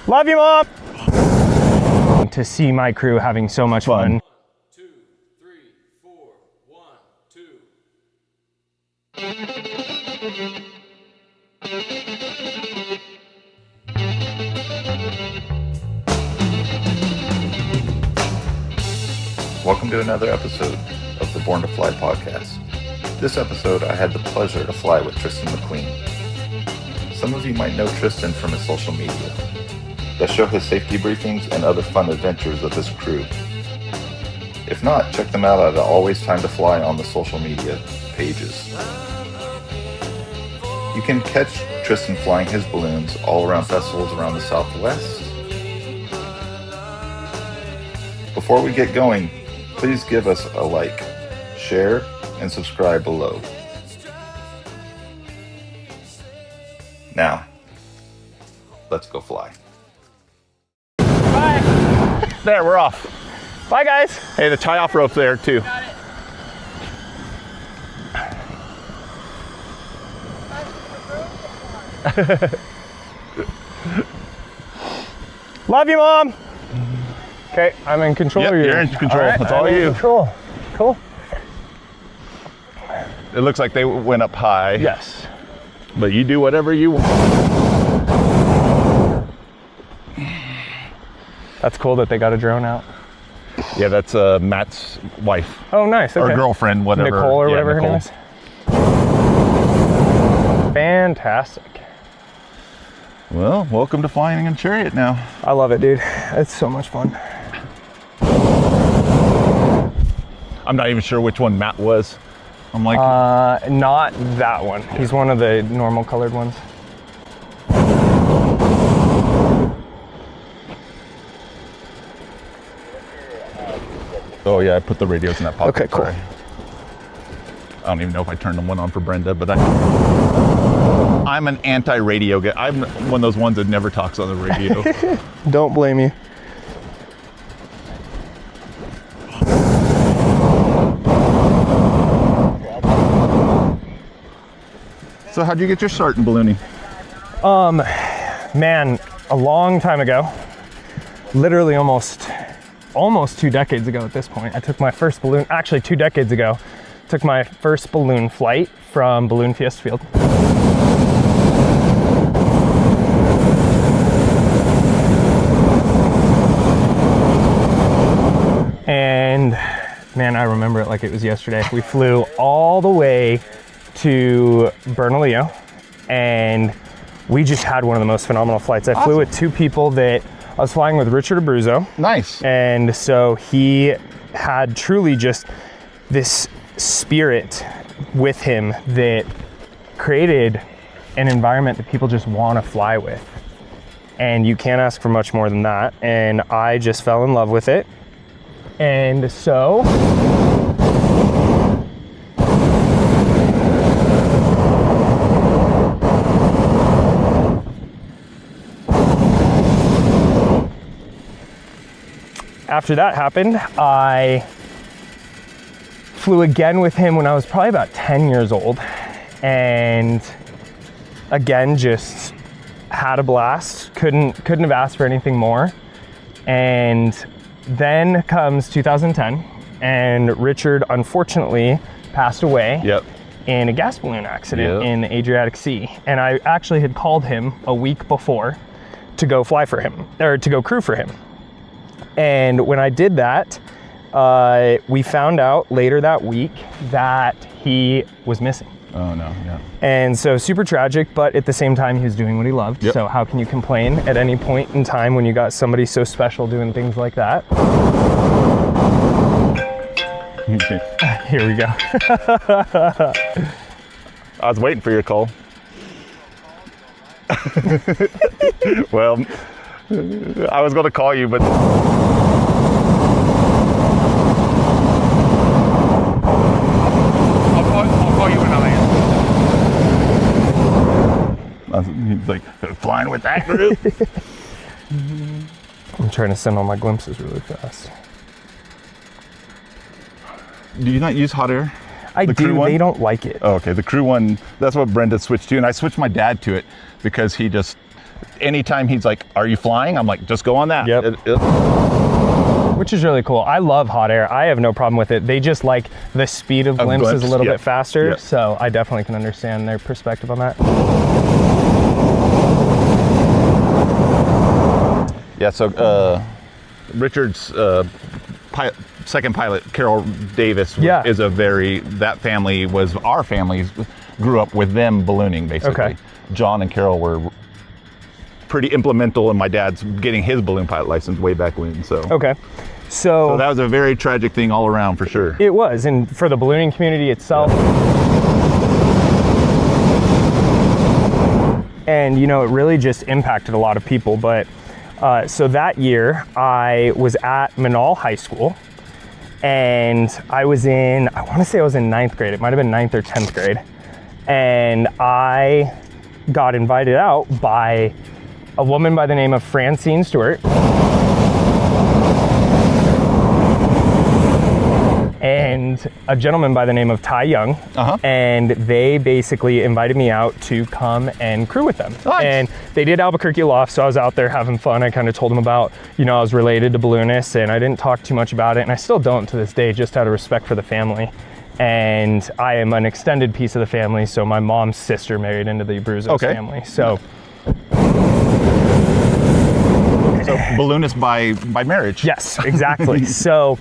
Love you, Mom! To see my crew having so much fun. 2, 3, 4, 1, 2. Welcome to another episode of the Born to Fly podcast. This episode, I had the pleasure to fly with Tristan Maclean. Some of you might know Tristan from his social media that show his safety briefings and other fun adventures of his crew. If not, check them out at Always Time to Fly on the social media pages. You can catch Tristan flying his balloons all around festivals around the Southwest. Before we get going, please give us a like, share, and subscribe below. Now, let's go fly. Bye! There, we're off. Bye, guys! Hey, the tie-off rope's there too. Love you, Mom! Okay, I'm in control. Yep, you're in control. All right, That's all I'm in you. Control. Cool. It looks like they went up high. Yes. But you do whatever you want. That's cool that they got a drone out. Yeah, that's Matt's wife. Oh, nice. Okay. Or girlfriend, whatever. Nicole or whatever Nicole. her name is. Fantastic. Well, welcome to flying in Chariot now. I love it, dude. It's so much fun. I'm not even sure which one Matt was. I'm like, Not that one. He's one of the normal colored ones. oh yeah, I put the radios in that pocket. Okay, cool. Sorry. I don't even know if I turned one on for Brenda, but I'm an anti-radio guy. I'm one of those ones that never talks on the radio. Don't blame you. So how'd you get your start in ballooning? Man, a long time ago, literally almost 2 decades ago at this point, I took my first balloon, actually 2 decades ago, took my first balloon flight from Balloon Fiesta Field. And man, I remember it like it was yesterday. We flew all the way to Bernalillo, and we just had one of the most phenomenal flights. I flew with two people that I was flying with Richard Abruzzo. Nice. And so he had truly just this spirit with him that created an environment that people just want to fly with. And you can't ask for much more than that. And I just fell in love with it. And so after that happened, I flew again with him when I was probably about 10 years old, and again just had a blast. Couldn't have asked for anything more. And then comes 2010, and Richard unfortunately passed away in a gas balloon accident in the Adriatic Sea. And I actually had called him a week before to go fly for him, or to go crew for him. And when I did that, we found out later that week that he was missing. Oh no, yeah. And so super tragic, but at the same time, he was doing what he loved. So how can you complain at any point in time when you got somebody so special doing things like that? Here we go. I was waiting for your call. Well, I was going to call you, but I'll call you when I land. He's like, flying with that group? I'm trying to send all my glimpses really fast. Do you not use hot air? I do. They don't like it. Oh, okay. The crew one, that's what Brenda switched to. And I switched my dad to it because he just anytime he's like, "Are you flying?" I'm like, "Just go on that." Yep. Which is really cool. I love hot air. I have no problem with it. They just like the speed of blimps is a little bit faster. Yep. So I definitely can understand their perspective on that. Yeah, so Richard's second pilot, Carol Davis, is that family was our family, grew up with them ballooning, basically. Okay. John and Carol were pretty implemental in my dad's getting his balloon pilot license way back when, so. Okay. So that was a very tragic thing all around, for sure. It was, and for the ballooning community itself. And, you know, it really just impacted a lot of people, but so that year, I was at Manal High School, and I want to say I was in 9th grade. It might have been 9th or 10th grade. And I got invited out by a woman by the name of Francine Stewart. And a gentleman by the name of Ty Young. And they basically invited me out to come and crew with them. Nice. And they did Albuquerque Loft, so I was out there having fun. I kind of told them about, you know, I was related to balloonists, and I didn't talk too much about it, and I still don't to this day, just out of respect for the family. And I am an extended piece of the family, so my mom's sister married into the Abruzos family. So balloonist by marriage. Yes, exactly. So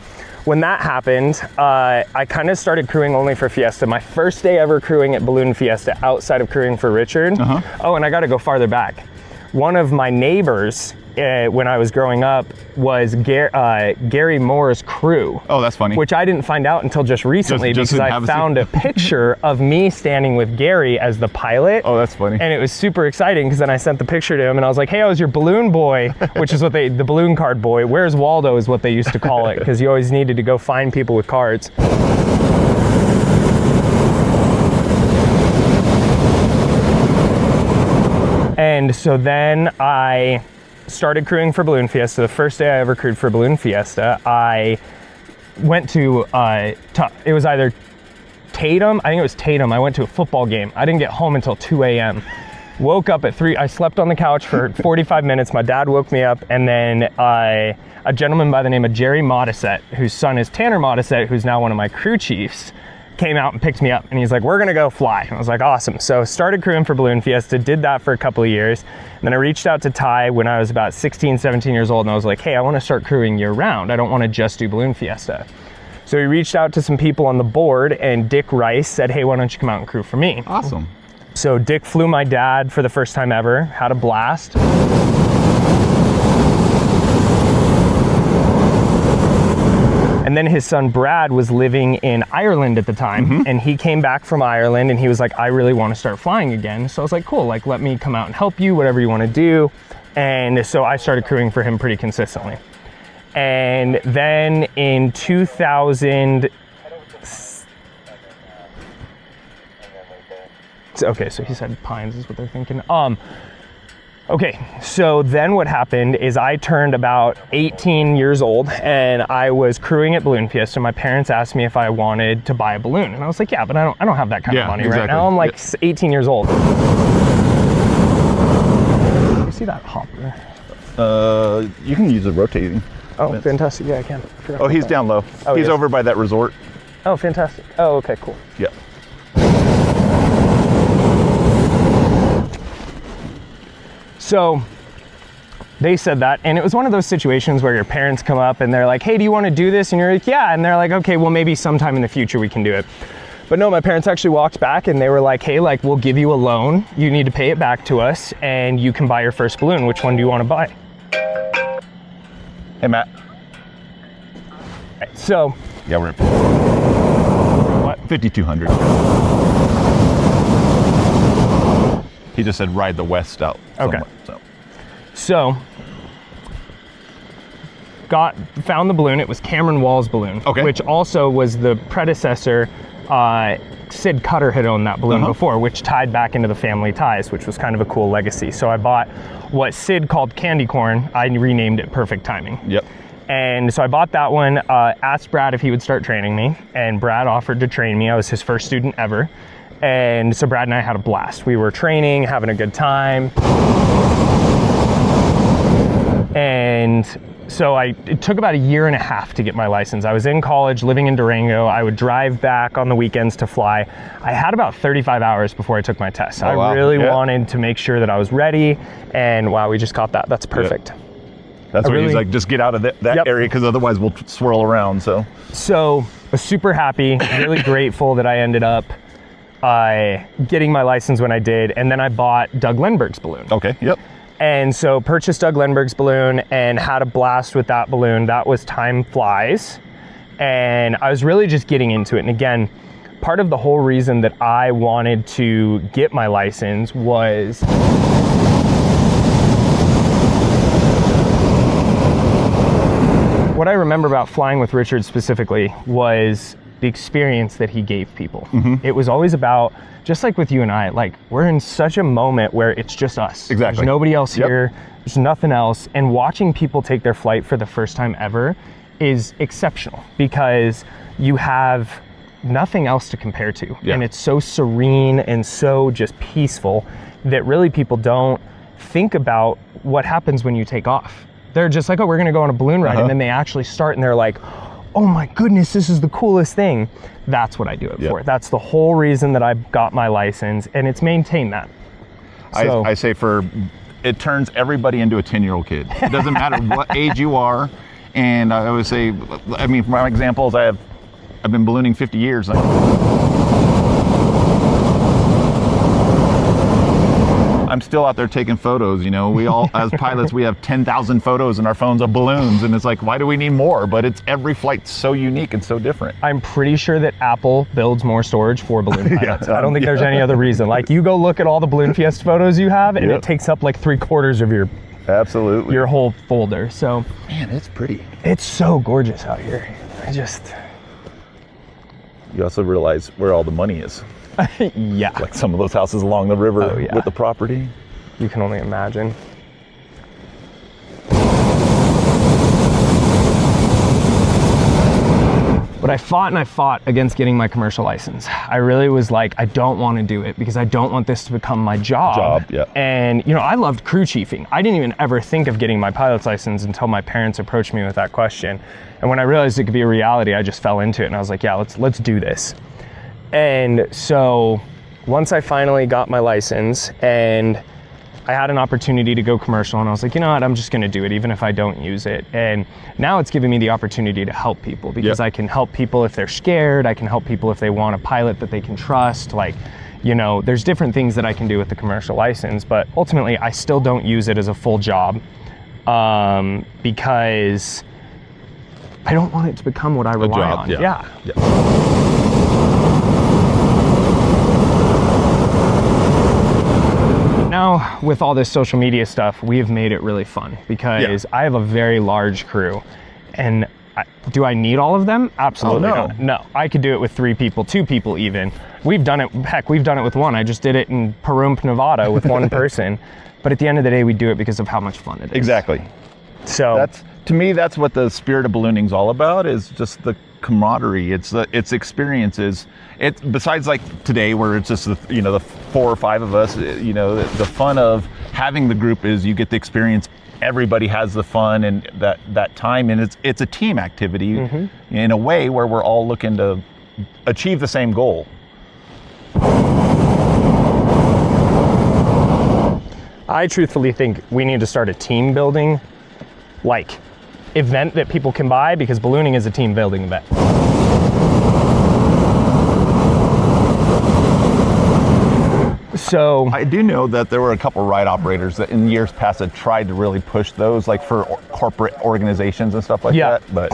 when that happened, I kind of started crewing only for Fiesta. My first day ever crewing at Balloon Fiesta outside of crewing for Richard. Oh, and I got to go farther back. One of my neighbors when I was growing up was Gary Moore's crew. Oh, that's funny. Which I didn't find out until just recently because I found a picture of me standing with Gary as the pilot. Oh, that's funny. And it was super exciting because then I sent the picture to him and I was like, hey, I was your balloon boy, which is what the balloon card boy. Where's Waldo is what they used to call it, because you always needed to go find people with cards. And so then I started crewing for Balloon Fiesta. The first day I ever crewed for Balloon Fiesta, I went to, it was either Tatum, I think it was Tatum. I went to a football game. I didn't get home until 2 a.m. Woke up at 3, I slept on the couch for 45 minutes. My dad woke me up, and then a gentleman by the name of Jerry Modisette, whose son is Tanner Modisette, who's now one of my crew chiefs, came out and picked me up, and he's like, we're gonna go fly. And I was like, awesome. So started crewing for Balloon Fiesta, did that for a couple of years. And then I reached out to Ty when I was about 16, 17 years old, and I was like, hey, I wanna start crewing year round. I don't wanna just do Balloon Fiesta. So we reached out to some people on the board, and Dick Rice said, hey, why don't you come out and crew for me? Awesome. So Dick flew my dad for the first time ever, had a blast. And then his son Brad was living in Ireland at the time, and he came back from Ireland and he was like, I really want to start flying again. So I was like, cool, like let me come out and help you, whatever you want to do. And so I started crewing for him pretty consistently. And then in 2000, okay, so he said Pines is what they're thinking. Okay, so then what happened is I turned about 18 years old and I was crewing at Balloon Fiesta. My parents asked me if I wanted to buy a balloon, and I was like, yeah, but I don't have that kind of money right now. I'm like 18 years old. You see that hopper? You can use the rotating. Oh, fantastic. Yeah, I can. Oh, he's down low. Oh, he's over by that resort. Oh, fantastic. Oh, okay, cool. Yeah. So they said that, and it was one of those situations where your parents come up and they're like, hey, do you want to do this? And you're like, yeah. And they're like, okay, well, maybe sometime in the future we can do it. But no, my parents actually walked back and they were like, hey, like, we'll give you a loan. You need to pay it back to us and you can buy your first balloon. Which one do you want to buy? Hey, Matt. Right, so. Yeah, we're at What? 5,200. He just said ride the west out. Okay. So found the balloon. It was Cameron Wall's balloon, which also was the predecessor. Sid Cutter had owned that balloon before, which tied back into the family ties, which was kind of a cool legacy. So I bought what Sid called candy corn. I renamed it Perfect Timing. Yep. And so I bought that one, asked Brad if he would start training me, and Brad offered to train me. I was his first student ever. And so Brad and I had a blast. We were training, having a good time. And so it took about a year and a half to get my license. I was in college, living in Durango. I would drive back on the weekends to fly. I had about 35 hours before I took my test. Oh, I wow. really wanted to make sure that I was ready. And wow, we just got that. That's perfect. Yeah. That's why he's like, just get out of that area, because otherwise we'll swirl around. So I was super happy, really grateful that I ended up getting my license when I did. And then I bought Doug Lindbergh's balloon. Okay, yep. And so purchased Doug Lindbergh's balloon and had a blast with that balloon. That was Time Flies. And I was really just getting into it. And again, part of the whole reason that I wanted to get my license was what I remember about flying with Richard specifically was the experience that he gave people. It was always about, just like with you and I, like we're in such a moment where it's just us. Exactly. There's nobody else here. There's nothing else. And watching people take their flight for the first time ever is exceptional, because you have nothing else to compare to. Yeah. And it's so serene and so just peaceful that really people don't think about what happens when you take off. They're just like, oh, we're gonna go on a balloon ride. And then they actually start and they're like, oh my goodness, this is the coolest thing. That's what I do it for. That's the whole reason that I got my license, and it's maintained that. So, I say it turns everybody into a 10-year-old kid. It doesn't matter what age you are. And I always say, I mean, for my examples, I've been ballooning 50 years. I'm still out there taking photos, you know. We all, as pilots, we have 10,000 photos in our phones of balloons, and it's like, why do we need more? But every flight's so unique and so different. I'm pretty sure that Apple builds more storage for balloon pilots. I don't think there's any other reason. Like, you go look at all the Balloon Fiesta photos you have, and it takes up like 3/4 of your whole folder. So, man, it's pretty. It's so gorgeous out here. You also realize where all the money is. Yeah. Like some of those houses along the river with the property. You can only imagine. But I fought against getting my commercial license. I really was like, I don't want to do it because I don't want this to become my job. And, you know, I loved crew chiefing. I didn't even ever think of getting my pilot's license until my parents approached me with that question. And when I realized it could be a reality, I just fell into it and I was like, yeah, let's do this. And so once I finally got my license and I had an opportunity to go commercial, and I was like, you know what, I'm just gonna do it even if I don't use it. And now it's giving me the opportunity to help people, because I can help people if they're scared. I can help people if they want a pilot that they can trust. Like, you know, there's different things that I can do with the commercial license, but ultimately I still don't use it as a full job because I don't want it to become what I rely on. Now, with all this social media stuff, we have made it really fun because I have a very large crew. And do I need all of them? Absolutely not. No, I could do it with 3 people, 2 people even. We've done it, heck, we've done it with 1. I just did it in Pahrump, Nevada with 1 person. But at the end of the day, we do it because of how much fun it is. Exactly. So to me, that's what the spirit of ballooning is all about, is just the camaraderie. It's experiences. It's besides like today where it's just the 4 or 5 of us, you know, the fun of having the group is you get the experience. Everybody has the fun and that time, and it's a team activity in a way where we're all looking to achieve the same goal. I truthfully think we need to start a team building like event that people can buy, because ballooning is a team building event. So I do know that there were a couple ride operators that in years past had tried to really push those, like for corporate organizations and stuff like that. But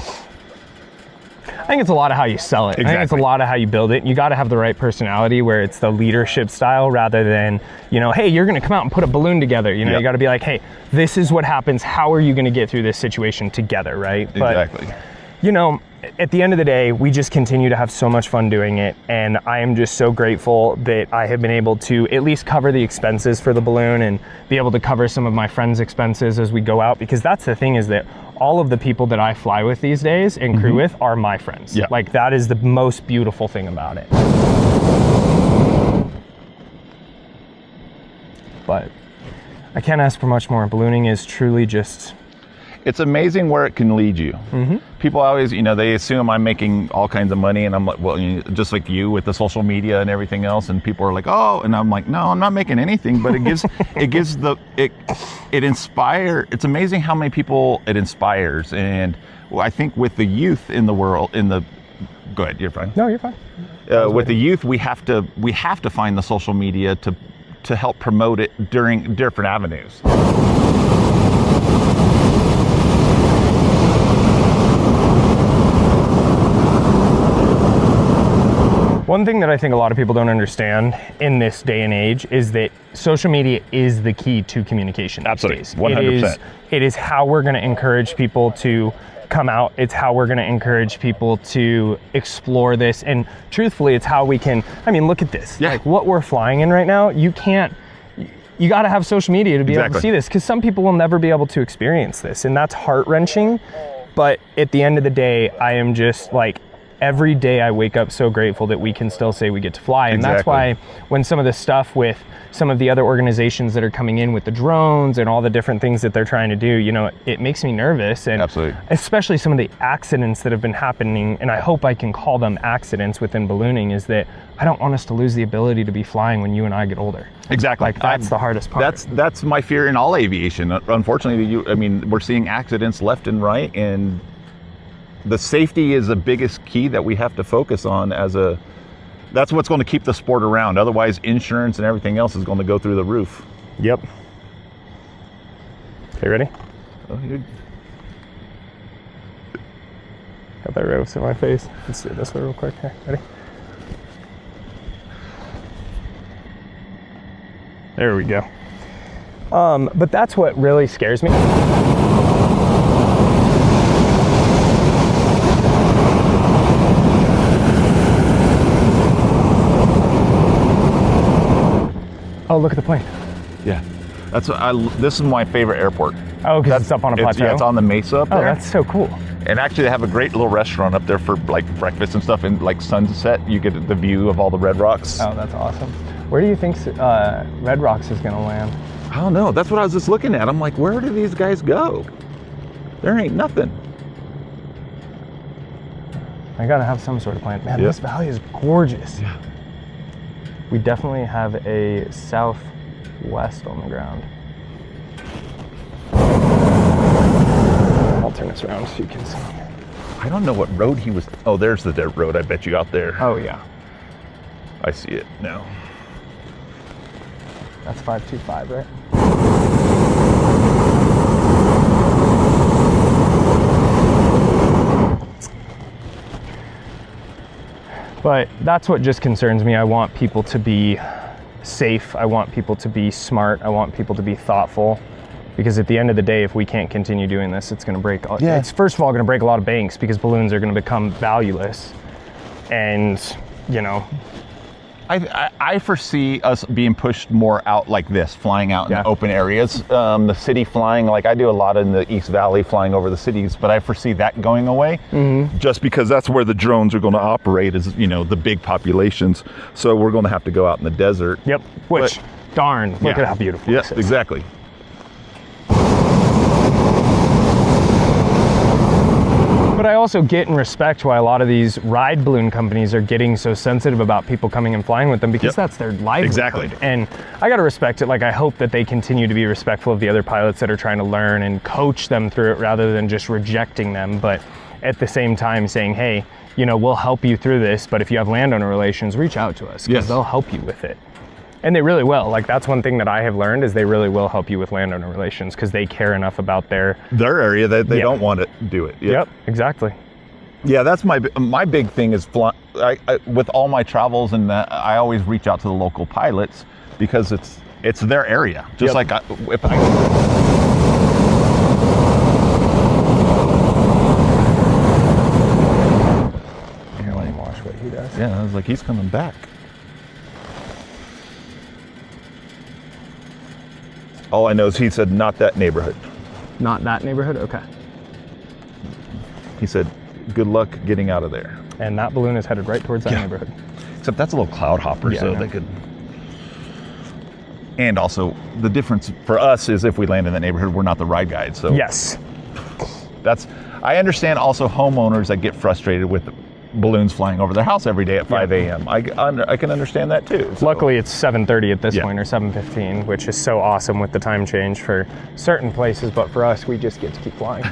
I think it's a lot of how you sell it. I think it's a lot of how you build it. You got to have the right personality where it's the leadership style rather than, you know, hey, you're going to come out and put a balloon together. You know, you got to be like, hey, this is what happens. How are you going to get through this situation together, right? Exactly. But, you know, at the end of the day, we just continue to have so much fun doing it. And I am just so grateful that I have been able to at least cover the expenses for the balloon and be able to cover some of my friends' expenses as we go out. Because that's the thing, is that all of the people that I fly with these days and crew with are my friends. Like, that is the most beautiful thing about it. But I can't ask for much more. Ballooning is truly just it's amazing where it can lead you. People always, they assume I'm making all kinds of money, and I'm like, well, just like you with the social media and everything else, and people are like, oh, and I'm like, no, I'm not making anything, but it gives, it inspires. It's amazing how many people it inspires, and I think with the youth in the world, go ahead, you're fine. No, you're fine. With the youth, we have to find the social media to help promote it during different avenues. One thing that I think a lot of people don't understand in this day and age is that social media is the key to communication. Absolutely, these days. 100%. It is how we're going to encourage people to come out. It's how we're going to encourage people to explore this. And truthfully, it's how we can, look at this. Yeah. Like what we're flying in right now, you got to have social media to be able to see this, because some people will never be able to experience this. And that's heart-wrenching. But at the end of the day, I am just like, every day I wake up so grateful that we can still say we get to fly. And that's why when some of this stuff with some of the other organizations that are coming in with the drones and all the different things that they're trying to do, it makes me nervous. And absolutely, especially some of the accidents that have been happening, and I hope I can call them accidents within ballooning, is that I don't want us to lose the ability to be flying when you and I get older. Exactly. Like that's the hardest part. That's my fear in all aviation. Unfortunately, we're seeing accidents left and right, and the safety is the biggest key that we have to focus on that's what's going to keep the sport around. Otherwise, insurance and everything else is going to go through the roof. Yep. Okay, ready? Oh, Got that roast in my face. Let's do this one real quick. Here, ready? There we go. But that's what really scares me. Oh, look at the plane. Yeah. This is my favorite airport. Oh, because it's up on a plateau? Yeah, it's on the mesa up there. Oh, that's so cool. And actually they have a great little restaurant up there for like breakfast and stuff, and like sunset, you get the view of all the Red Rocks. Oh, that's awesome. Where do you think Red Rocks is gonna land? I don't know. That's what I was just looking at. I'm like, where do these guys go? There ain't nothing. I gotta have some sort of plan. Man, This valley is gorgeous. Yeah. We definitely have a southwest on the ground. I'll turn this around so you can see. I don't know what road he was. Oh, there's the dirt road. I bet you out there. Oh yeah. I see it now. That's 525, right? But that's what just concerns me. I want people to be safe. I want people to be smart. I want people to be thoughtful. Because at the end of the day, if we can't continue doing this, it's going to break. Yeah. It's first of all going to break a lot of banks, because balloons are going to become valueless. And, I foresee us being pushed more out like this, flying out in open areas. The city flying, like I do a lot in the East Valley, flying over the cities, but I foresee that going away just because that's where the drones are going to operate, is, the big populations. So we're going to have to go out in the desert. Yep. Which, darn, look at how beautiful this is. Exactly. But I also get and respect why a lot of these ride balloon companies are getting so sensitive about people coming and flying with them, because that's their livelihood. Exactly. And I got to respect it. Like, I hope that they continue to be respectful of the other pilots that are trying to learn and coach them through it, rather than just rejecting them. But at the same time saying, hey, we'll help you through this, but if you have landowner relations, reach out to us, because they'll help you with it. And they really will. Like, that's one thing that I have learned, is they really will help you with landowner relations, because they care enough about their area that they don't want to do it. Yep, exactly. Yeah, that's my big thing is with all my travels, and I always reach out to the local pilots, because it's their area. Just like if I Here, let me watch what he does. I was like, he's coming back. All I know is he said, not that neighborhood. Not that neighborhood? Okay. He said, good luck getting out of there. And that balloon is headed right towards that neighborhood. Except that's a little cloud hopper, so they could. And also, the difference for us is if we land in that neighborhood, we're not the ride guide. So yes. I understand also homeowners that get frustrated with balloons flying over their house every day at 5 a.m. I can understand that too. So. Luckily, it's 7:30 at this point, or 7:15, which is so awesome with the time change for certain places, but for us, we just get to keep flying.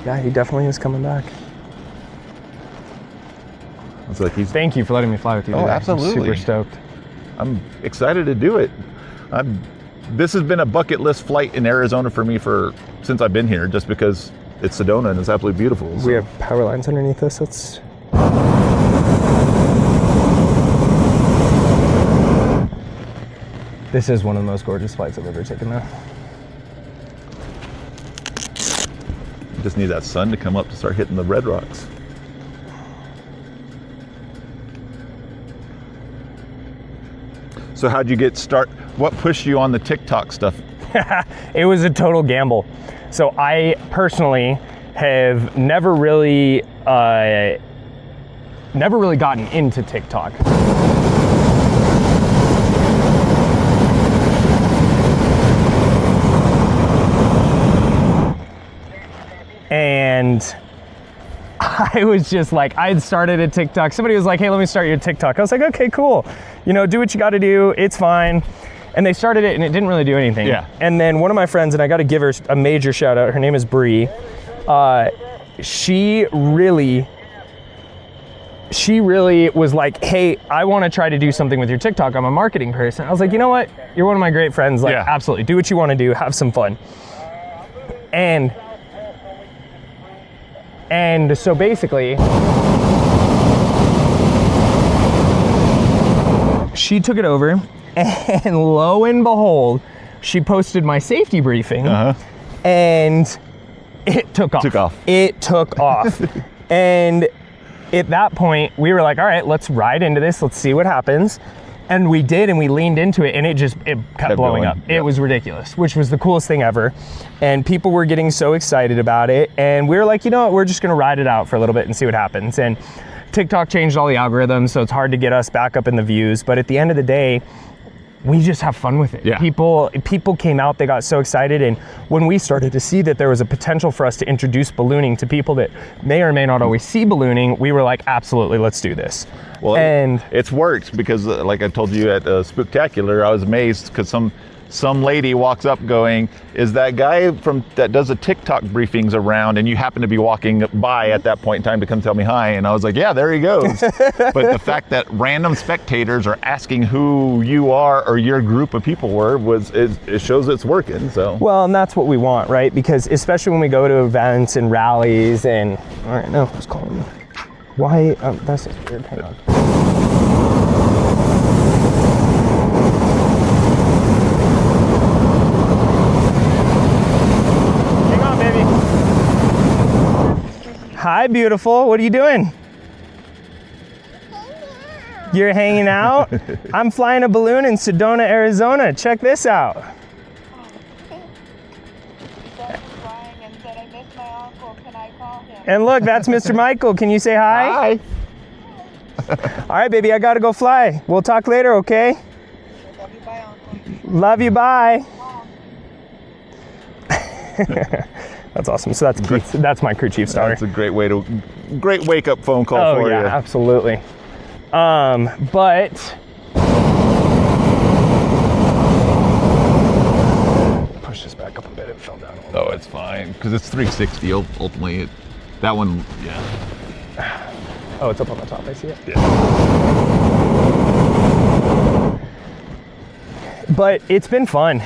Yeah, he definitely is coming back. It's like Thank you for letting me fly with you today. Absolutely. I'm super stoked. I'm excited to do it. This has been a bucket list flight in Arizona for me since I've been here, just because it's Sedona and it's absolutely beautiful. So. We have power lines underneath us. This is one of the most gorgeous flights I've ever taken though. Just need that sun to come up to start hitting the red rocks. So how'd you get started? What pushed you on the TikTok stuff? It was a total gamble. So I personally have never really gotten into TikTok. And I was just like, I had started a TikTok. Somebody was like, hey, let me start your TikTok. I was like, okay, cool. You know, do what you got to do. It's fine. And they started it and it didn't really do anything. Yeah. And then one of my friends, and I got to give her a major shout out. Her name is Bree. She really was like, hey, I want to try to do something with your TikTok. I'm a marketing person. I was like, you know what? You're one of my great friends. Like, absolutely. Do what you want to do. Have some fun. And so basically, she took it over, and lo and behold, she posted my safety briefing, and it took off. It took off. And at that point, we were like, all right, let's ride into this. Let's see what happens. And we did, and we leaned into it, and it kept blowing up. It was ridiculous, which was the coolest thing ever. And people were getting so excited about it. And we were like, you know what, we're just gonna ride it out for a little bit and see what happens. And TikTok changed all the algorithms, so it's hard to get us back up in the views. But at the end of the day, we just have fun with it. Yeah. People came out, they got so excited. And when we started to see that there was a potential for us to introduce ballooning to people that may or may not always see ballooning, we were like, absolutely, let's do this. Well, and it's worked because, like I told you at Spooktacular, I was amazed because some lady walks up going, is that guy that does the TikTok briefings around, and you happen to be walking by at that point in time to come tell me hi? And I was like, yeah, there he goes. But the fact that random spectators are asking who you are or your group of people were, it shows it's working. So well, and that's what we want, right? Because especially when we go to events and rallies and, all right, no, who's calling me? Why, that's just weird, hang on. Hi, beautiful. What are you doing? You're hanging out? I'm flying a balloon in Sedona, Arizona. Check this out. And look, that's Mr. Michael. Can you say hi? hi. All right, baby, I gotta go fly. We'll talk later, okay? Love you, bye, Uncle. Love you, bye. That's awesome. So that's my crew chief's daughter. That's a great wake up phone call for you. Oh yeah, absolutely. But push this back up a bit. It fell down a little bit. It's fine because it's 360 ultimately. That one, yeah. Oh, it's up on the top. I see it. Yeah. But it's been fun.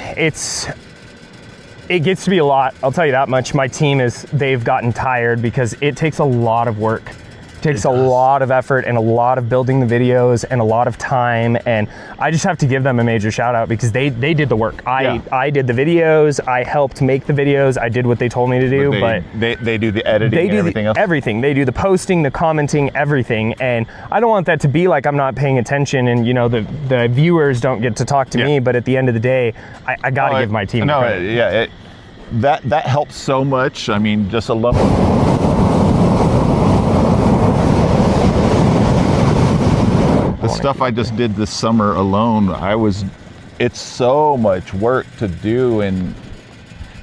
It gets to be a lot, I'll tell you that much. My team they've gotten tired because it takes a lot of work. It takes a lot of effort and a lot of building the videos and a lot of time. And I just have to give them a major shout out because they did the work. I did the videos, I helped make the videos, I did what they told me to do, but they do the editing and everything else? Everything. They do the posting, the commenting, everything. And I don't want that to be like I'm not paying attention and the viewers don't get to talk to me, but at the end of the day, I gotta give my team credit. Yeah, that helps so much. I mean, just alone. The stuff I just did this summer alone, I was It's so much work to do, and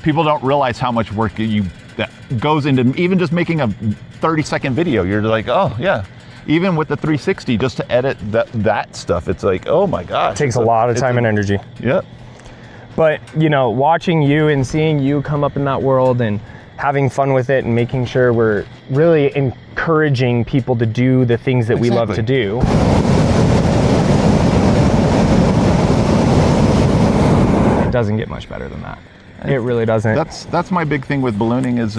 people don't realize how much work that goes into even just making a 30-second video. You're like, oh yeah. Even with the 360, just to edit that stuff, it's like, oh my gosh. It takes a lot of time and energy. Yep. But, you know, watching you and seeing you come up in that world and having fun with it and making sure we're really encouraging people to do the things that we love to do. It doesn't get much better than that. It really doesn't. That's my big thing with ballooning is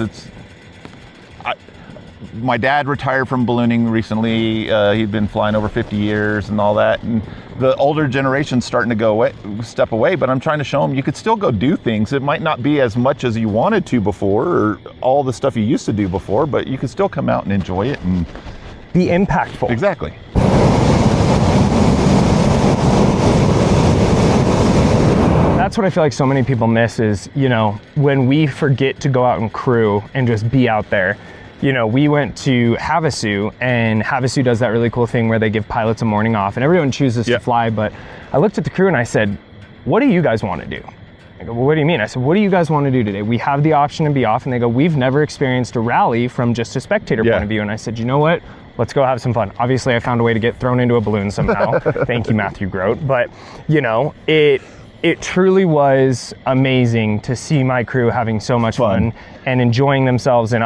my dad retired from ballooning recently. He'd been flying over 50 years and all that. And the older generation's starting to step away, but I'm trying to show them you could still go do things. It might not be as much as you wanted to before or all the stuff you used to do before, but you could still come out and enjoy it and be impactful. Exactly. That's what I feel like so many people miss is, you know, when we forget to go out and crew and just be out there. You know, we went to Havasu, and Havasu does that really cool thing where they give pilots a morning off, and everyone chooses to fly, but I looked at the crew and I said, what do you guys want to do? I go, well, what do you mean? I said, what do you guys want to do today? We have the option to be off, and they go, we've never experienced a rally from just a spectator point of view, and I said, you know what? Let's go have some fun. Obviously, I found a way to get thrown into a balloon somehow. Thank you, Matthew Grote. But, you know, it truly was amazing to see my crew having so much fun and enjoying themselves. And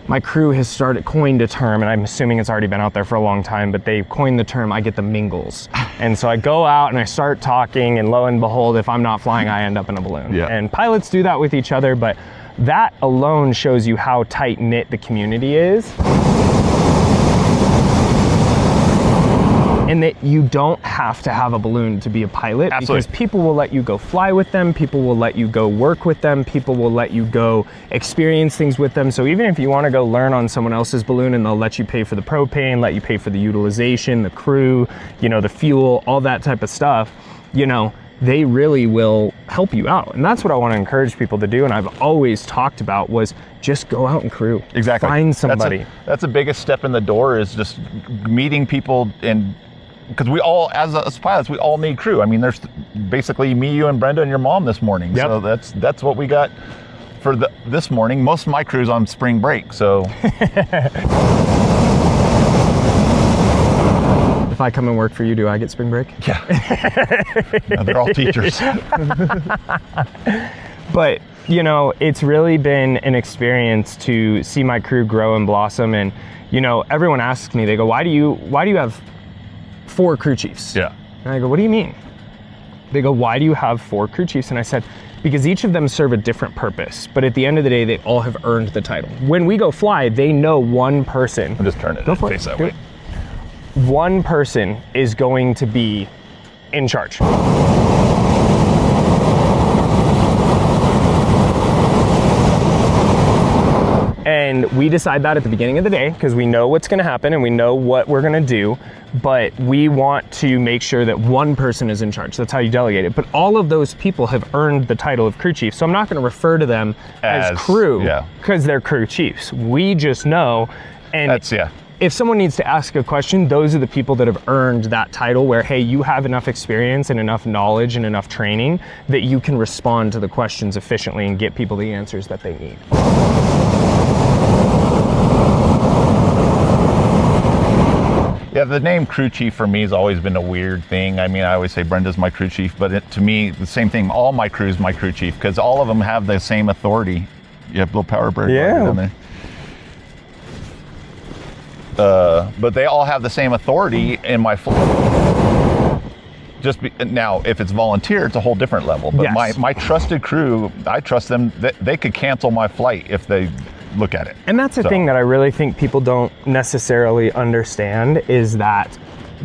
my crew has coined a term, and I'm assuming it's already been out there for a long time, but they coined the term, I get the mingles. And so I go out and I start talking, and lo and behold, if I'm not flying, I end up in a balloon. Yeah. And pilots do that with each other, but that alone shows you how tight-knit the community is. And that you don't have to have a balloon to be a pilot. Absolutely. Because people will let you go fly with them, people will let you go work with them, people will let you go experience things with them. So even if you want to go learn on someone else's balloon, and they'll let you pay for the propane, let you pay for the utilization, the crew, you know, the fuel, all that type of stuff, you know, they really will help you out. And that's what I want to encourage people to do. And I've always talked about was just go out and crew. Exactly. Find somebody. That's the biggest step in the door, is just meeting people, and because we all, as pilots, we all need crew. I mean, there's basically me, you, and Brenda, and your mom this morning. Yep. So that's what we got for this morning. Most of my crew's on spring break, so. If I come and work for you, do I get spring break? Yeah. No, they're all teachers. But, you know, it's really been an experience to see my crew grow and blossom. And, you know, everyone asks me, they go, why do you have 4 crew chiefs? Yeah. And I go, what do you mean? They go, why do you have 4 crew chiefs? And I said, because each of them serve a different purpose, but at the end of the day, they all have earned the title. When we go fly, they know one person. I'll just turn it and face that way. One person is going to be in charge. And we decide that at the beginning of the day because we know what's going to happen and we know what we're going to do, but we want to make sure that one person is in charge. That's how you delegate it. But all of those people have earned the title of crew chief, so I'm not going to refer to them as crew because they're crew chiefs. We just know, and if someone needs to ask a question, those are the people that have earned that title where, hey, you have enough experience and enough knowledge and enough training that you can respond to the questions efficiently and get people the answers that they need. Yeah, the name crew chief for me has always been a weird thing. I mean, I always say Brenda's my crew chief, but to me, the same thing. All my crew's my crew chief because all of them have the same authority. You have a little power break down there. But they all have the same authority in my now, if it's volunteer, it's a whole different level. But my trusted crew, I trust them. They could cancel my flight if they look at it. And that's the thing that I really think people don't necessarily understand is that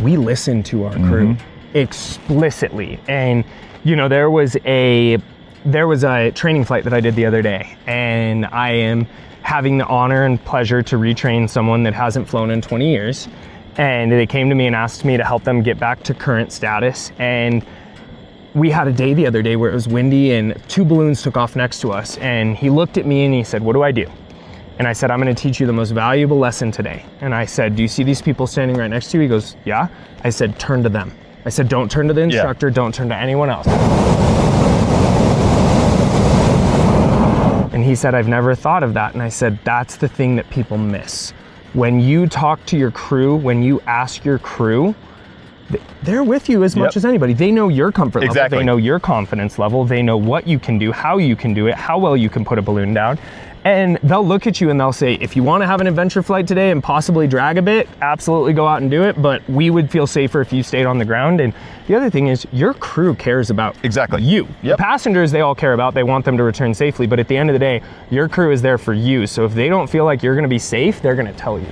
we listen to our crew explicitly. And you know, there was a training flight that I did the other day, and I am having the honor and pleasure to retrain someone that hasn't flown in 20 years. And they came to me and asked me to help them get back to current status. And we had a day the other day where it was windy and 2 balloons took off next to us. And he looked at me and he said, what do I do? And I said, I'm going to teach you the most valuable lesson today. And I said, do you see these people standing right next to you? He goes, yeah. I said, turn to them. I said, don't turn to the instructor, don't turn to anyone else. And he said, I've never thought of that. And I said, that's the thing that people miss. When you talk to your crew, when you ask your crew, they're with you as much as anybody. They know your comfort level, they know your confidence level, they know what you can do, how you can do it, how well you can put a balloon down. And they'll look at you and they'll say, if you want to have an adventure flight today and possibly drag a bit, absolutely go out and do it. But we would feel safer if you stayed on the ground. And the other thing is, your crew cares about you. The passengers, they all care about, they want them to return safely. But at the end of the day, your crew is there for you. So if they don't feel like you're going to be safe, they're going to tell you.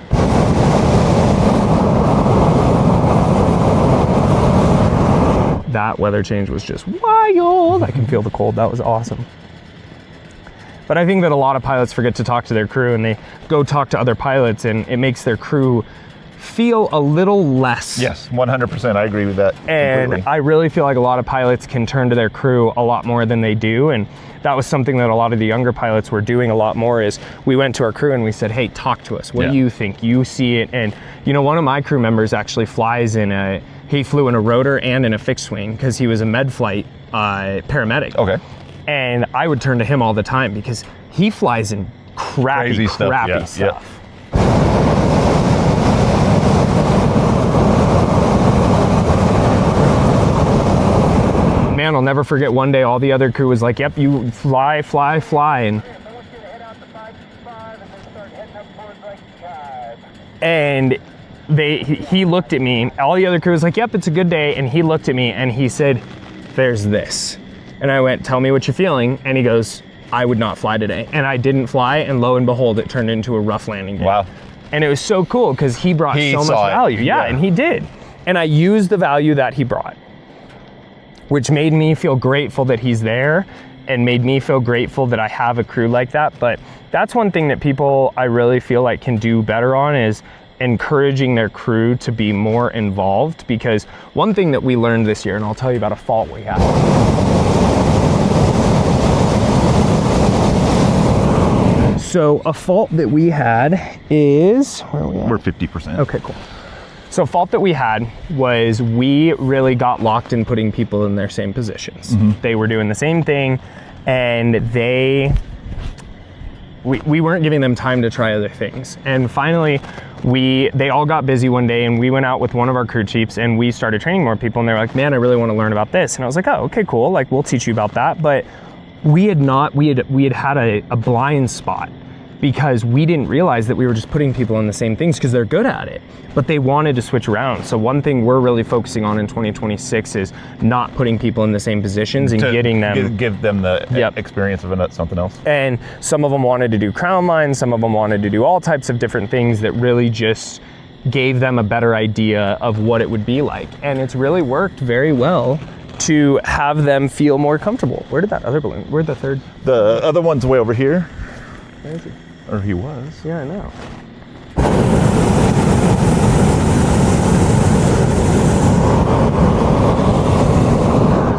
That weather change was just wild. I can feel the cold. That was awesome. But I think that a lot of pilots forget to talk to their crew, and they go talk to other pilots, and it makes their crew feel a little less. Yes, 100%. I agree with that. And completely. I really feel like a lot of pilots can turn to their crew a lot more than they do. And that was something that a lot of the younger pilots were doing a lot more. Is we went to our crew and we said, hey, talk to us. What do you think? You see it. And you know, one of my crew members actually flies in he flew in a rotor and in a fixed wing because he was a med flight paramedic. Okay. And I would turn to him all the time because he flies in crappy stuff. Man, I'll never forget one day all the other crew was like, yep, you fly. And he looked at me, all the other crew was like, yep, it's a good day. And he looked at me and he said, there's this. And I went, tell me what you're feeling. And he goes, I would not fly today. And I didn't fly, and lo and behold, it turned into a rough landing day. Wow. And it was so cool because he brought so much value. Yeah, and he did. And I used the value that he brought, which made me feel grateful that he's there and made me feel grateful that I have a crew like that. But that's one thing that people, I really feel like, can do better on is encouraging their crew to be more involved. Because one thing that we learned this year, and I'll tell you about a fault we had. So a fault that we had is, where are we at? We're 50%. Okay, cool. So a fault that we had was we really got locked in putting people in their same positions. They were doing the same thing, and we weren't giving them time to try other things. And finally, they all got busy one day, and we went out with one of our crew chiefs and we started training more people, and they were like, man, I really want to learn about this. And I was like, oh, okay, cool. Like, we'll teach you about that. But we had had a blind spot because we didn't realize that we were just putting people in the same things because they're good at it, but they wanted to switch around. So one thing we're really focusing on in 2026 is not putting people in the same positions and getting them, give them the experience of something else. And some of them wanted to do crown lines, some of them wanted to do all types of different things that really just gave them a better idea of what it would be like. And it's really worked very well to have them feel more comfortable. Where did that other balloon, where'd the third? The other one's way over here. Where is he? Or he was. Yeah, I know.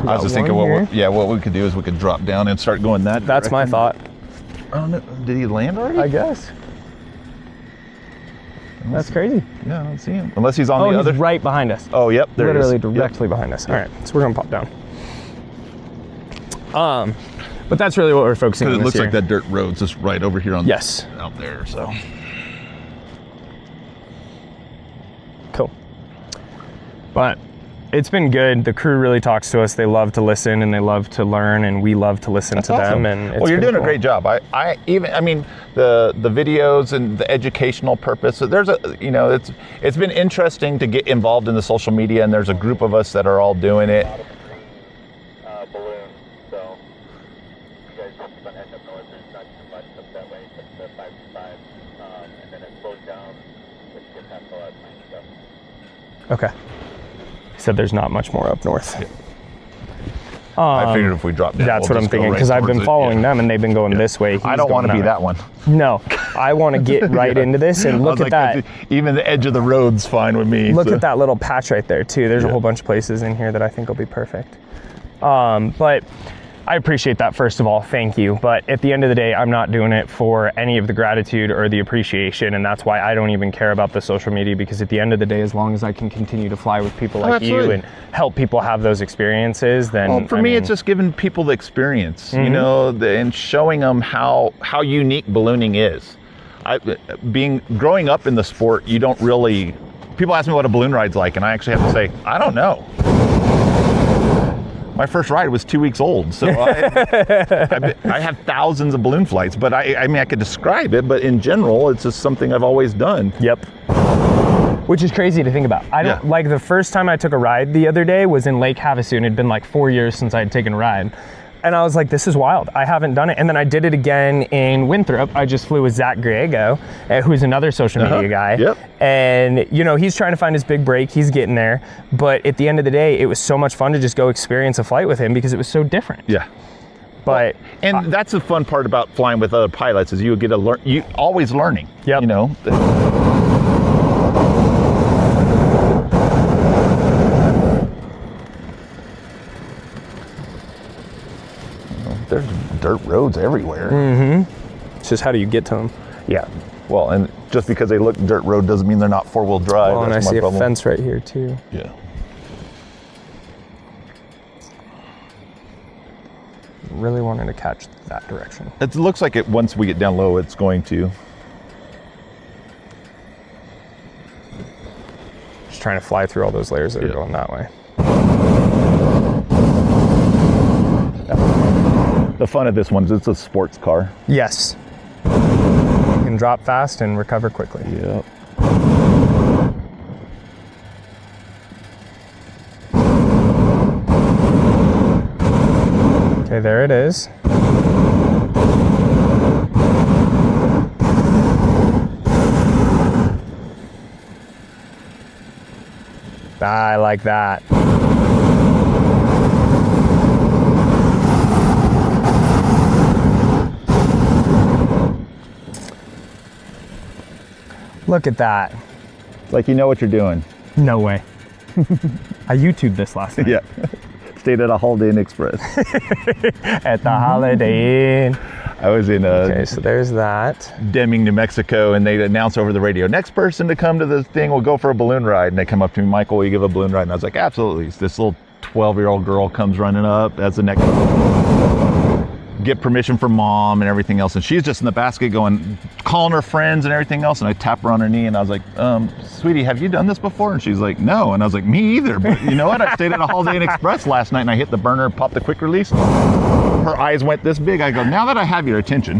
I was just thinking, what we could do is we could drop down and start going that That's direction. my thought. I don't know. Did he land already? I guess. That's crazy. Yeah, I don't see him. Unless he's on the other. He's right behind us. Oh, yep. There Literally it is. directly behind us. All right, so we're gonna pop down. But that's really what we're focusing on It this looks year. like that dirt road's just right over here on out there, so. Cool. But it's been good. The crew really talks to us. They love to listen and they love to learn, and we love to listen to them. And well, you're doing a great job. I mean, the videos and the educational purpose. So there's it's been interesting to get involved in the social media, and there's a group of us that are all doing it. Balloon, so you guys just about heading up north. There's not too much up that way except the 525, and then it slows down when you get past the last line stuff. Okay. He said there's not much more up north. Yeah. I figured if we drop down, that's what I'm thinking, because I've been following them and they've been going this way. I don't want to be that one. No, I want to get right into this and look at that. Even the edge of the road's fine with me. Look at that little patch right there too. There's a whole bunch of places in here that I think will be perfect. But I appreciate that, first of all, thank you. But at the end of the day, I'm not doing it for any of the gratitude or the appreciation, and that's why I don't even care about the social media, because at the end of the day, as long as I can continue to fly with people like you and help people have those experiences, then... Well, for me, it's just giving people the experience, you know, and showing them how unique ballooning is. Growing up in the sport, you don't really... People ask me what a balloon ride's like, and I actually have to say, I don't know. My first ride was 2 weeks old, so I have thousands of balloon flights, but I mean, I could describe it, but in general, it's just something I've always done. Yep. Which is crazy to think about. I don't, like, the first time I took a ride the other day was in Lake Havasu, and it'd been like 4 years since I had taken a ride. And I was like, this is wild. I haven't done it. And then I did it again in Winthrop. I just flew with Zach Griego, who's another social media guy. Yep. And, you know, he's trying to find his big break. He's getting there. But at the end of the day, it was so much fun to just go experience a flight with him because it was so different. Yeah. But and that's the fun part about flying with other pilots is you get to you always learning. Yep. You know. There's dirt roads everywhere. Mm-hmm. It's just how do you get to them? Yeah. Well, and just because they look dirt road doesn't mean they're not four-wheel drive. Well, and I see a fence right here too. Yeah. Really wanting to catch that direction. It looks like it once we get down low, it's going to. Just trying to fly through all those layers that are going that way. The fun of this one is it's a sports car. Yes. You can drop fast and recover quickly. Yep. Okay, there it is. I like that. Look at that. It's like you know what you're doing. No way. I YouTubed this last night. Yeah. Stayed at a Holiday Inn Express. At the Holiday Inn. I was in Okay, so there's that. Deming, New Mexico, and they announce over the radio, next person to come to the thing will go for a balloon ride. And they come up to me, Michael, will you give a balloon ride? And I was like, absolutely. So this little 12-year-old girl comes running up. That's the next get permission from mom and everything else. And she's just in the basket going, calling her friends and everything else. And I tap her on her knee and I was like, sweetie, have you done this before? And she's like, no. And I was like, me either. But you know what? I stayed at a Holiday Inn Express last night and I hit the burner, popped the quick release. Her eyes went this big. I go, now that I have your attention,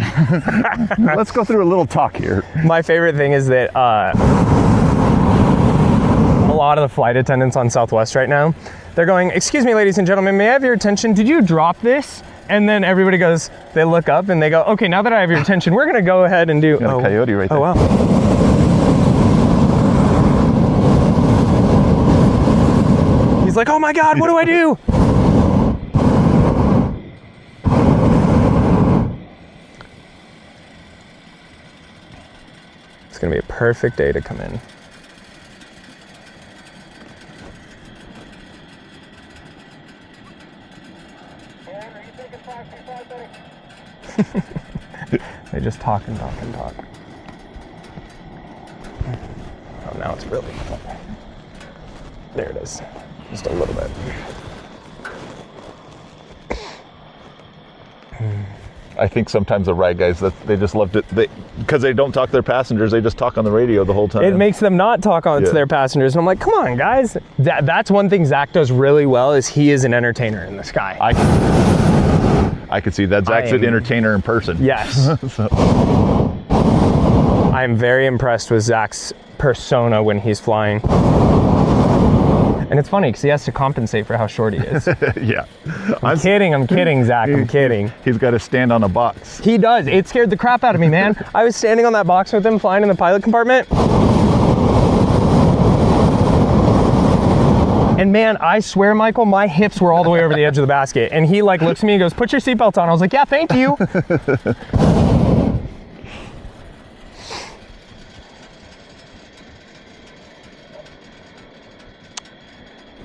let's go through a little talk here. My favorite thing is that a lot of the flight attendants on Southwest right now, they're going, excuse me, ladies and gentlemen, may I have your attention? Did you drop this? And then everybody goes, they look up and they go, okay, now that I have your attention, we're gonna go ahead and do, Got a coyote right there. Oh, wow. He's like, oh my God, what do I do? It's gonna be a perfect day to come in. They just talk and talk and talk. Oh, now it's really quiet. There it is. Just a little bit. I think sometimes the ride guys, they just love to, because they don't talk to their passengers, they just talk on the radio the whole time. It makes them not talk to their passengers. And I'm like, come on, guys. That's one thing Zach does really well is he is an entertainer in the sky. I could see that. Zach's an entertainer in person. Yes. I'm very impressed with Zach's persona when he's flying. And it's funny because he has to compensate for how short he is. Yeah. I'm kidding, Zach, I'm kidding. He's got to stand on a box. He does. It scared the crap out of me, man. I was standing on that box with him flying in the pilot compartment. And man, I swear, Michael, my hips were all the way over the edge of the basket. And he like looks at me and goes, put your seatbelt on. I was like, yeah, thank you.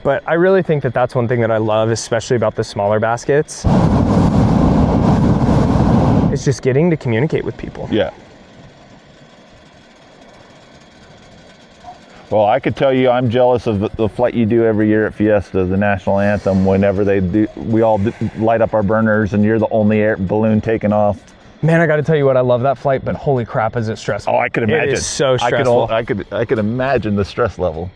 But I really think that that's one thing that I love, especially about the smaller baskets. It's just getting to communicate with people. Yeah. Well, I could tell you I'm jealous of the flight you do every year at Fiesta, the national anthem, whenever we all light up our burners and you're the only balloon taking off. Man, I got to tell you what, I love that flight, but holy crap, is it stressful. Oh, I could imagine. It is so stressful. I could imagine the stress level.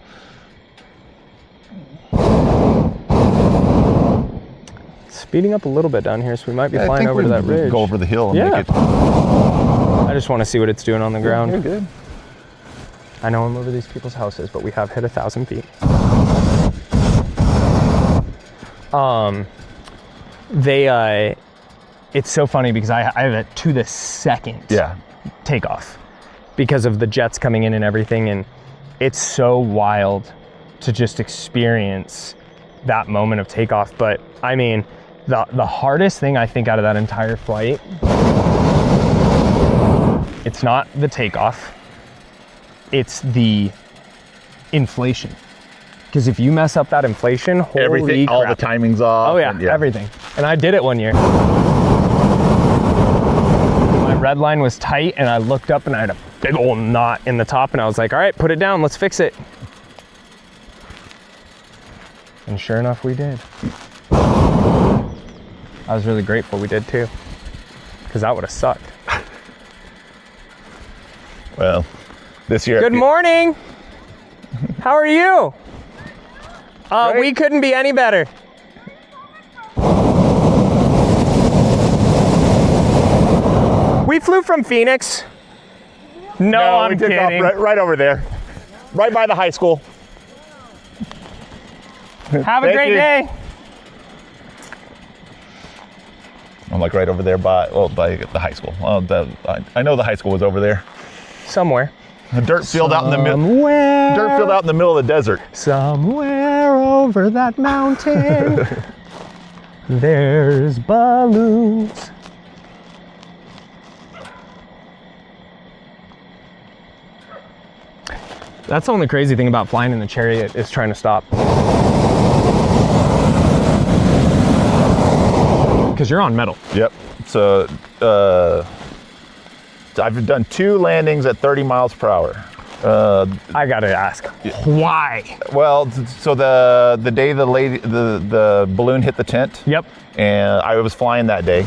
Speeding up a little bit down here, so we might be flying over to that ridge. Go over the hill and make it. I just want to see what it's doing on the ground. You're good. I know I'm over these people's houses, but we have hit 1,000 feet. It's so funny because I have it to the second takeoff because of the jets coming in and everything, and it's so wild to just experience that moment of takeoff. But I mean, the hardest thing I think out of that entire flight, it's not the takeoff, it's the inflation. Because if you mess up that inflation, holy everything, crap. all the timing's off. Oh yeah, everything. And I did it one year. My red line was tight and I looked up and I had a big old knot in the top and I was like, all right, put it down, let's fix it. And sure enough, we did. I was really grateful we did too, because that would have sucked. Well, this year. Good morning. How are you? We couldn't be any better. We flew from Phoenix. No, I'm we took kidding. off right over there, right by the high school. Have a great day. I'm like right over there by the high school. I know the high school was over there. Somewhere. A dirt field out in the middle. Somewhere. Dirt field out in the middle of the desert. Somewhere over that mountain, there's balloons. That's the only crazy thing about flying in the Chariot is trying to stop. Because you're on metal. Yep. So I've done 2 landings at 30 miles per hour. I gotta ask, why? Well, so the day the balloon hit the tent. Yep. And I was flying that day.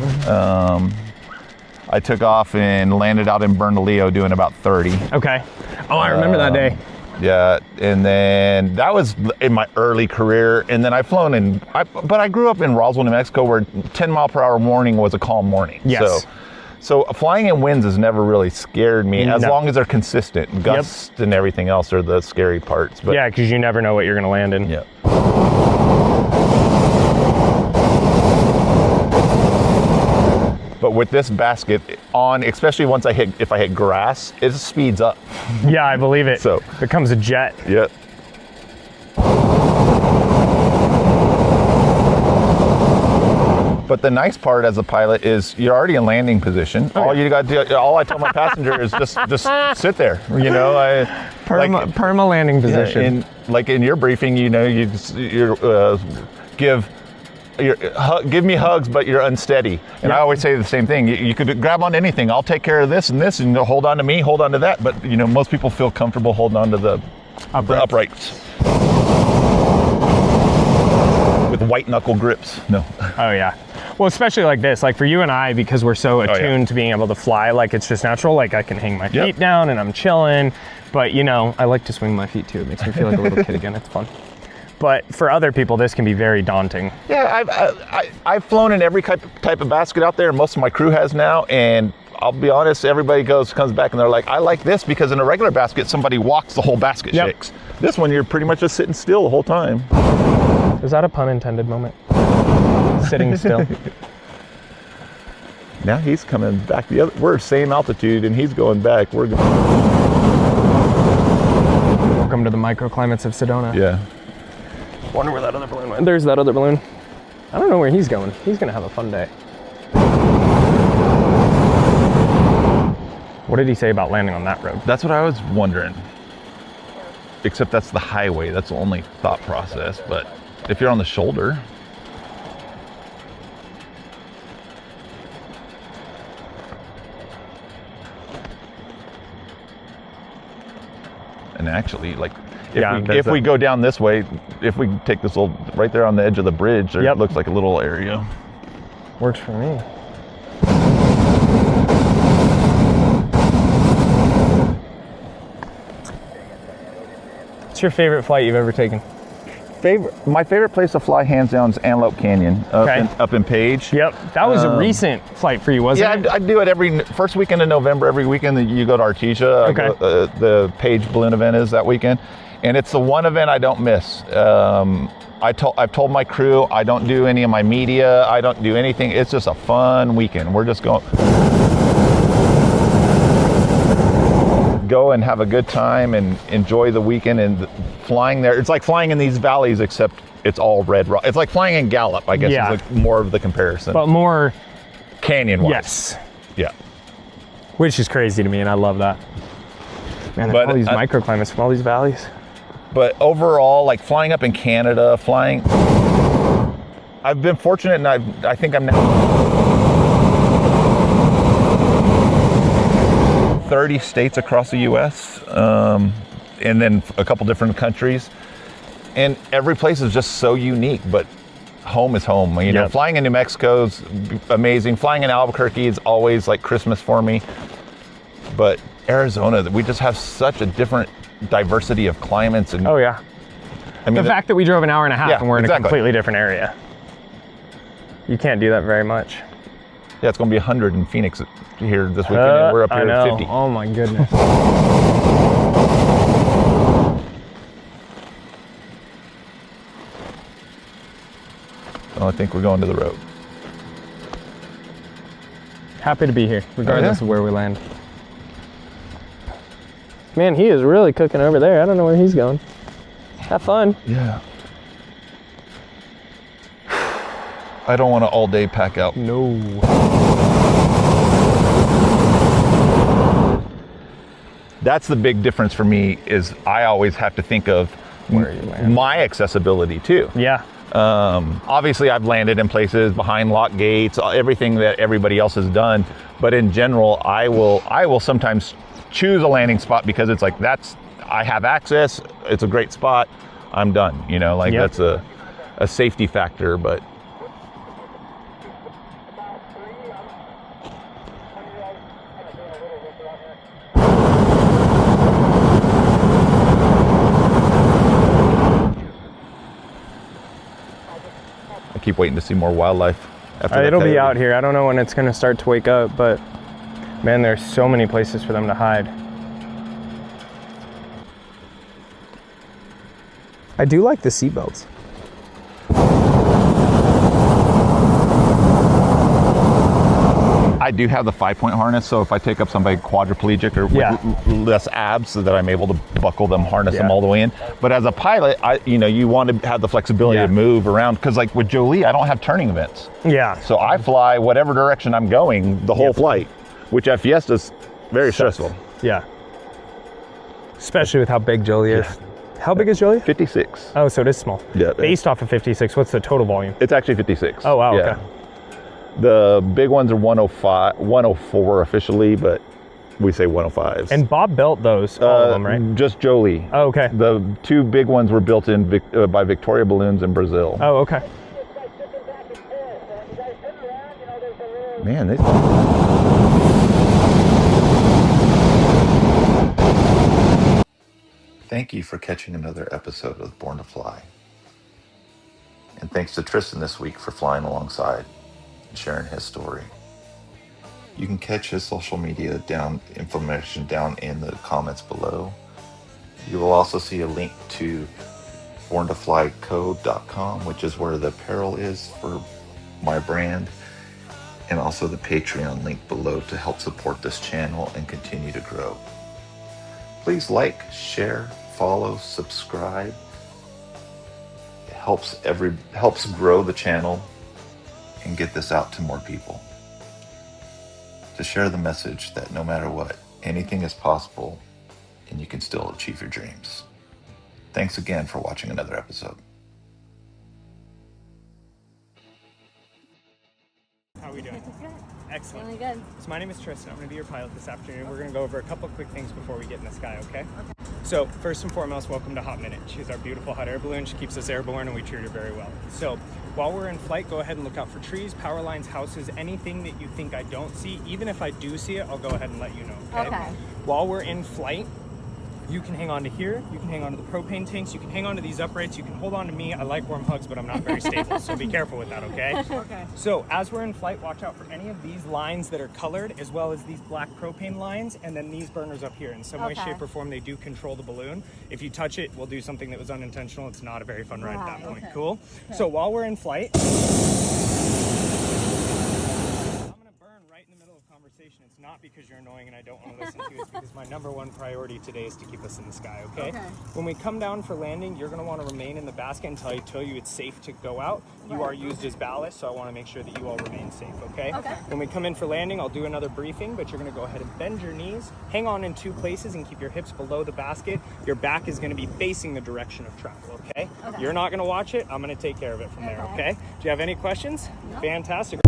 I took off and landed out in Bernalillo doing about 30. Okay. Oh, I remember that day. Yeah, and then that was in my early career, and then I've flown but I grew up in Roswell, New Mexico, where 10 mile per hour morning was a calm morning. Yes. So flying in winds has never really scared me, as long as they're consistent. Gusts and everything else are the scary parts. But yeah, because you never know what you're gonna land in. Yeah. But with this basket on, especially if I hit grass, it speeds up. Yeah, I believe it. So it becomes a jet. Yeah. But the nice part as a pilot is you're already in landing position. All I tell my passenger is just sit there. You know, Perma landing position. In your briefing, you know, give me hugs, but you're unsteady. And I always say the same thing. You could grab on anything. I'll take care of this and this, and hold on to me, hold on to that. But you know, most people feel comfortable holding on to the uprights. With white knuckle grips. No. Oh yeah. Well, especially like this, like for you and I, because we're so attuned to being able to fly, like it's just natural. Like I can hang my feet down and I'm chilling. But you know, I like to swing my feet too. It makes me feel like a little kid again. It's fun. But for other people, this can be very daunting. Yeah, I've flown in every type of basket out there, and most of my crew has now. And I'll be honest, everybody comes back and they're like, I like this because in a regular basket, somebody walks, the whole basket shakes. This one, you're pretty much just sitting still the whole time. Is that a pun intended moment? Sitting still. Now he's coming back we're same altitude and he's going back. Welcome to the microclimates of Sedona. Yeah. Wonder where that other balloon went. There's that other balloon. I don't know where he's going. He's gonna have a fun day. What did he say about landing on that road? That's what I was wondering. except that's the highway. That's the only thought process. But if you're on the shoulder, and actually, like, if we go down this way, if we take this little, right there on the edge of the bridge, there Yep. looks like a little area. Works for me. What's your favorite flight you've ever taken? My favorite place to fly, hands down, is Antelope Canyon up in Page. Yep, that was a recent flight for you, wasn't it? I do it every first weekend in November. Every weekend that you go to Artesia, Okay. The Page balloon event is that weekend, and it's the one event I don't miss. I've told my crew I don't do any of my media. I don't do anything. It's just a fun weekend. We're just go and have a good time and enjoy the weekend and flying there. It's like flying in these valleys, except it's all red rock. It's like flying in Gallup, I guess, Yeah. is like more of the comparison. But more, Canyon-wise. yes, Yeah. which is crazy to me, and I love that. Man, there's all these microclimates from all these valleys. But overall, like flying up in Canada, I've been fortunate, and I think I'm now 30 states across the U.S., and then a couple different countries. And every place is just so unique, but home is home. You know, flying in New Mexico is amazing. Flying in Albuquerque is always like Christmas for me. But Arizona, we just have such a different diversity of climates. And Oh yeah. I mean, The fact that we drove an hour and a half Yeah, and we're in exactly. a completely different area. You can't do that very much. yeah, it's going to be 100 in Phoenix here this weekend. And we're up I here know. at 50. Oh my goodness. So I think we're going to the road. Happy to be here, regardless Oh, yeah? of where we land. Man, he is really cooking over there. I don't know where he's going. Have fun. Yeah. I don't want to all day pack out. No. That's the big difference for me, is I always have to think of Where you land. my accessibility too. Yeah. Obviously I've landed in places behind locked gates, everything that everybody else has done. But in general, I will sometimes choose a landing spot because it's like, I have access. It's a great spot. I'm done. You know, like Yep. that's a safety factor, but I keep waiting to see more wildlife. After that It'll be coyote. out here. I don't know when it's going to start to wake up, but man, there's so many places for them to hide. I do like the seatbelts. I do have the 5-point harness, so if I take up somebody quadriplegic or Yeah. with less abs, so that I'm able to buckle them, harness them Yeah. all the way in. But as a pilot, you want to have the flexibility Yeah. to move around, because like with Jolie, I don't have turning events, Yeah. so I fly whatever direction I'm going the whole Yep. flight, which at Fiesta's very stressful. Yeah. Especially with how big Jolie is. How big is Jolie? 56. Oh, so it is small. Yeah. Based off of 56, what's the total volume? It's actually 56. Oh, wow, Yeah. okay. The big ones are 105, 104 officially, but we say 105s. And Bob built those, all of them, right? Just Jolie. Oh, okay. The two big ones were built in by Victoria Balloons in Brazil. Oh, okay. Man, Thank you for catching another episode of Born to Fly. And thanks to Tristan this week for flying alongside and sharing his story. You can catch his social media information down in the comments below. You will also see a link to borntoflycode.com, which is where the apparel is for my brand, and also the Patreon link below to help support this channel and continue to grow. Please like, share, follow, subscribe. It helps grow the channel and get this out to more people. To share the message that no matter what, anything is possible and you can still achieve your dreams. Thanks again for watching another episode. How are we doing? Excellent. Really good. So my name is Tristan. I'm going to be your pilot this afternoon. We're going to go over a couple quick things before we get in the sky, okay? So first and foremost, welcome to Hot Minute. She's our beautiful hot air balloon. She keeps us airborne and we treat her very well. So while we're in flight, go ahead and look out for trees, power lines, houses, anything that you think I don't see. Even if I do see it, I'll go ahead and let you know, okay? While we're in flight, you can hang on to here, you can hang on to the propane tanks, you can hang on to these uprights, you can hold on to me. I like warm hugs, but I'm not very stable, so be careful with that, okay? Okay. So as we're in flight, watch out for any of these lines that are colored, as well as these black propane lines, and then these burners up here. In some way, shape, or form, they do control the balloon. If you touch it, we'll do something that was unintentional. It's not a very fun ride at that point, cool? So while we're in flight, conversation. It's not because you're annoying and I don't want to listen to you. It's because my number one priority today is to keep us in the sky, okay? When we come down for landing, you're going to want to remain in the basket until I tell you it's safe to go out. You are used as ballast, so I want to make sure that you all remain safe, okay? When we come in for landing, I'll do another briefing, but you're going to go ahead and bend your knees, hang on in two places, and keep your hips below the basket. Your back is going to be facing the direction of travel, okay? You're not going to watch it. I'm going to take care of it from there, okay? Do you have any questions? No. Fantastic.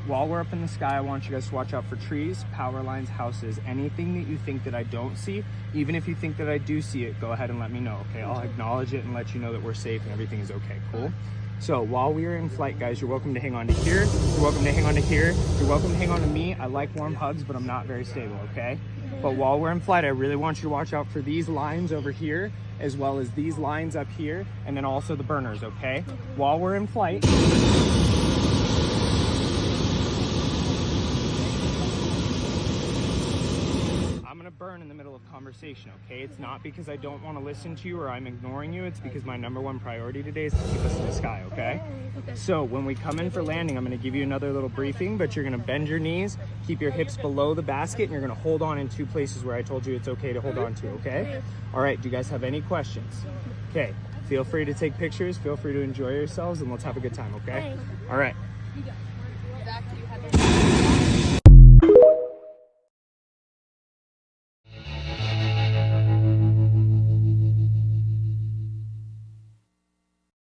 While we're up in the sky, I want you guys to watch out for trees, power lines, houses, anything that you think that I don't see. Even if you think that I do see it, go ahead and let me know, okay? I'll acknowledge it and let you know that we're safe and everything is okay, cool? So while we are in flight, guys, you're welcome to hang on to here. You're welcome to hang on to here. You're welcome to hang on to me. I like warm hugs, but I'm not very stable, okay? But while we're in flight, I really want you to watch out for these lines over here, as well as these lines up here, and then also the burners, okay? While we're in flight, burn in the middle of conversation, okay? It's not because I don't want to listen to you or I'm ignoring you. It's because my number one priority today is to keep us in the sky, okay? So when we come in for landing, I'm going to give you another little briefing, but you're going to bend your knees, keep your hips below the basket, and you're going to hold on in two places where I told you it's okay to hold on to, okay? All right, do you guys have any questions? Okay, feel free to take pictures, feel free to enjoy yourselves, and let's have a good time, okay? All right.